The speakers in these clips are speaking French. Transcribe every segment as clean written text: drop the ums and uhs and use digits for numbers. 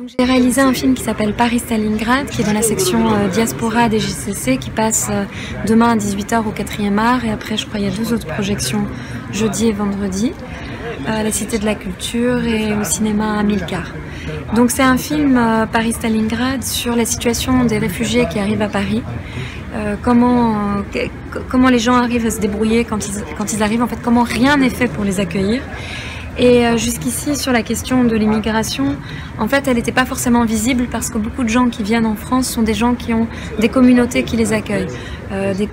Donc j'ai réalisé un film qui s'appelle Paris-Stalingrad, qui est dans la section Diaspora des JCC, qui passe demain à 18 h au 4e art, et après je crois il y a 2 autres projections, jeudi et vendredi, à la Cité de la Culture et au cinéma Amilcar. Donc c'est un film Paris-Stalingrad sur la situation des réfugiés qui arrivent à Paris, comment les gens arrivent à se débrouiller quand ils arrivent, en fait comment rien n'est fait pour les accueillir. Et jusqu'ici, sur la question de l'immigration, en fait, elle n'était pas forcément visible parce que beaucoup de gens qui viennent en France sont des gens qui ont des communautés qui les accueillent,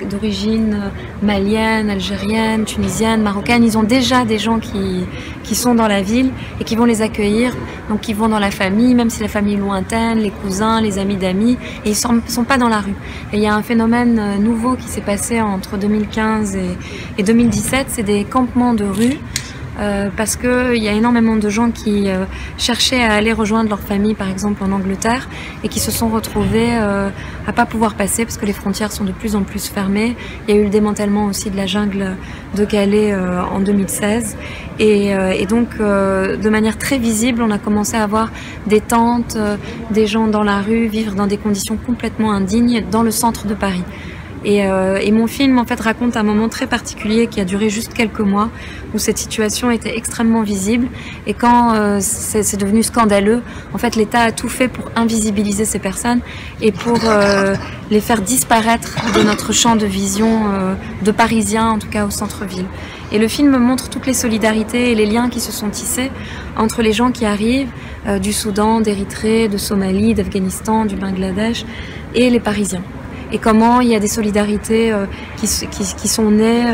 d'origine malienne, algérienne, tunisienne, marocaine. Ils ont déjà des gens qui sont dans la ville et qui vont les accueillir, donc qui vont dans la famille, même si la famille est lointaine, les cousins, les amis d'amis, et ils ne sont pas dans la rue. Et il y a un phénomène nouveau qui s'est passé entre 2015 et 2017, c'est des campements de rue. Parce qu'il y a énormément de gens qui cherchaient à aller rejoindre leur famille, par exemple en Angleterre, et qui se sont retrouvés à pas pouvoir passer parce que les frontières sont de plus en plus fermées. Il y a eu le démantèlement aussi de la jungle de Calais en 2016. Et donc, de manière très visible, on a commencé à avoir des tentes, des gens dans la rue, vivre dans des conditions complètement indignes dans le centre de Paris. Et mon film en fait raconte un moment très particulier qui a duré juste quelques mois où cette situation était extrêmement visible, et quand c'est devenu scandaleux, en fait l'État a tout fait pour invisibiliser ces personnes et pour les faire disparaître de notre champ de vision de Parisiens, en tout cas au centre-ville. Et le film montre toutes les solidarités et les liens qui se sont tissés entre les gens qui arrivent du Soudan, d'Érythrée, de Somalie, d'Afghanistan, du Bangladesh et les Parisiens. Et comment il y a des solidarités qui sont nées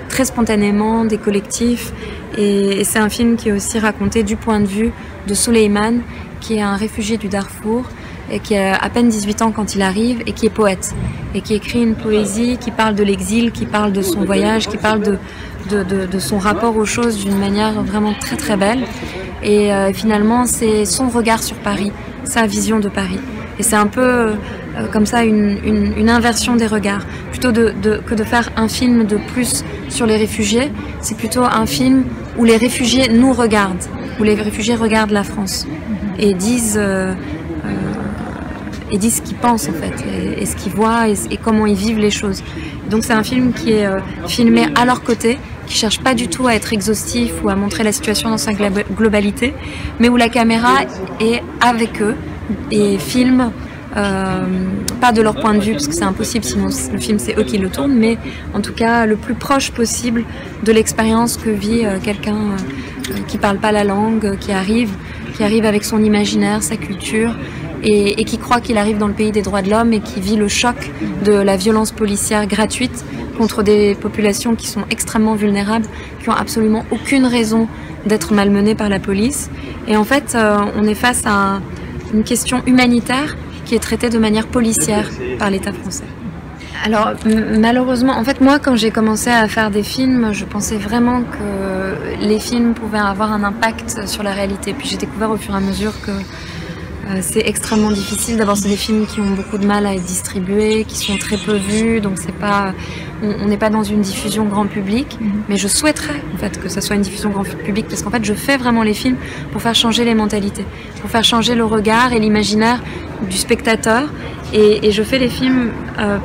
très spontanément, des collectifs. Et c'est un film qui est aussi raconté du point de vue de Souleymane, qui est un réfugié du Darfour, et qui a à peine 18 ans quand il arrive, et qui est poète, et qui écrit une poésie qui parle de l'exil, qui parle de son voyage, qui parle de son rapport aux choses d'une manière vraiment très très belle. Et finalement, c'est son regard sur Paris, sa vision de Paris. Et c'est un peu comme ça une inversion des regards. Plutôt que de faire un film de plus sur les réfugiés, c'est plutôt un film où les réfugiés nous regardent, où les réfugiés regardent la France et disent ce qu'ils pensent en fait, et ce qu'ils voient et comment ils vivent les choses. Donc c'est un film qui est filmé à leur côté, qui cherche pas du tout à être exhaustif ou à montrer la situation dans sa globalité, mais où la caméra est avec eux et filme pas de leur point de vue parce que c'est impossible, sinon le film c'est eux qui le tournent, mais en tout cas le plus proche possible de l'expérience que vit quelqu'un qui parle pas la langue, qui arrive avec son imaginaire, sa culture, et qui croit qu'il arrive dans le pays des droits de l'homme et qui vit le choc de la violence policière gratuite contre des populations qui sont extrêmement vulnérables, qui ont absolument aucune raison d'être malmenées par la police. Et en fait on est face à une question humanitaire qui est traitée de manière policière par l'État français. Alors malheureusement, en fait moi quand j'ai commencé à faire des films, je pensais vraiment que les films pouvaient avoir un impact sur la réalité. Puis j'ai découvert au fur et à mesure que c'est extrêmement difficile. D'abord c'est des films qui ont beaucoup de mal à être distribués, qui sont très peu vus, donc c'est pas, on n'est pas dans une diffusion grand public, mais je souhaiterais en fait que ça soit une diffusion grand public, parce qu'en fait je fais vraiment les films pour faire changer les mentalités, pour faire changer le regard et l'imaginaire du spectateur, et je fais les films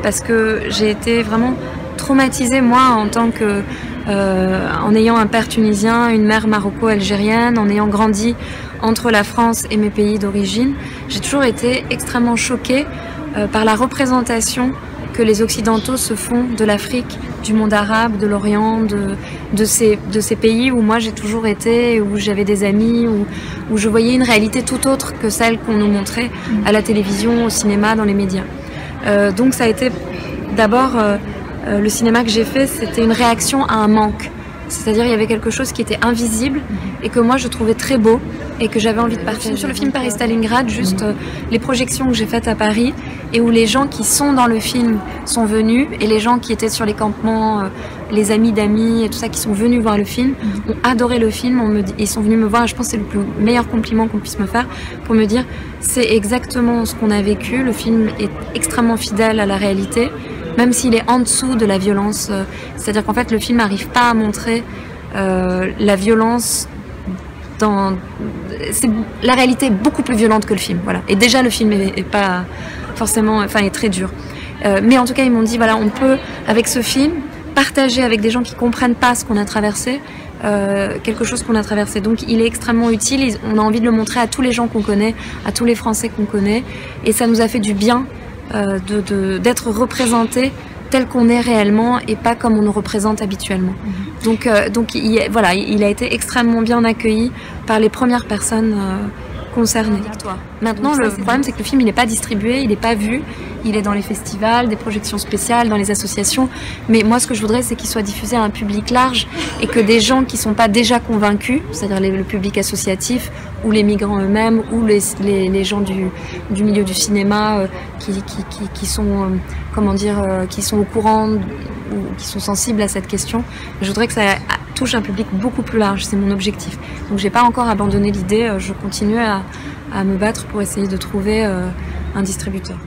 parce que j'ai été vraiment traumatisée moi en tant que en ayant un père tunisien, une mère maroco-algérienne, en ayant grandi entre la France et mes pays d'origine. J'ai toujours été extrêmement choquée par la représentation que les Occidentaux se font de l'Afrique, du monde arabe, de l'Orient, de ces pays où moi j'ai toujours été, où j'avais des amis, où je voyais une réalité tout autre que celle qu'on nous montrait à la télévision, au cinéma, dans les médias. Donc ça a été d'abord le cinéma que j'ai fait, c'était une réaction à un manque. C'est-à-dire il y avait quelque chose qui était invisible et que moi je trouvais très beau et que j'avais envie de partager. Sur le film Paris-Stalingrad, juste les projections que j'ai faites à Paris et où les gens qui sont dans le film sont venus, et les gens qui étaient sur les campements, les amis d'amis et tout ça qui sont venus voir le film, ont adoré le film, ils sont venus me voir, et je pense que c'est le meilleur compliment qu'on puisse me faire pour me dire c'est exactement ce qu'on a vécu, le film est extrêmement fidèle à la réalité. Même s'il est en dessous de la violence, c'est-à-dire qu'en fait le film n'arrive pas à montrer la violence la réalité est beaucoup plus violente que le film, voilà. Et déjà le film est pas forcément, enfin est très dur. Mais en tout cas ils m'ont dit voilà, on peut avec ce film partager avec des gens qui comprennent pas ce qu'on a traversé, quelque chose qu'on a traversé. Donc il est extrêmement utile, on a envie de le montrer à tous les gens qu'on connaît, à tous les Français qu'on connaît, et ça nous a fait du bien d'être représentés tel qu'on est réellement et pas comme on nous représente habituellement. Donc voilà, il a été extrêmement bien accueilli par les premières personnes concernées. Maintenant, le problème, c'est que le film, il n'est pas distribué, il n'est pas vu, il est dans les festivals, des projections spéciales, dans les associations. Mais moi, ce que je voudrais, c'est qu'il soit diffusé à un public large et que des gens qui ne sont pas déjà convaincus, c'est-à-dire le public associatif ou les migrants eux-mêmes ou les gens du milieu du cinéma qui sont, comment dire, qui sont au courant ou qui sont sensibles à cette question. Je voudrais que ça touche un public beaucoup plus large, c'est mon objectif. Donc j'ai pas encore abandonné l'idée, je continue à me battre pour essayer de trouver un distributeur.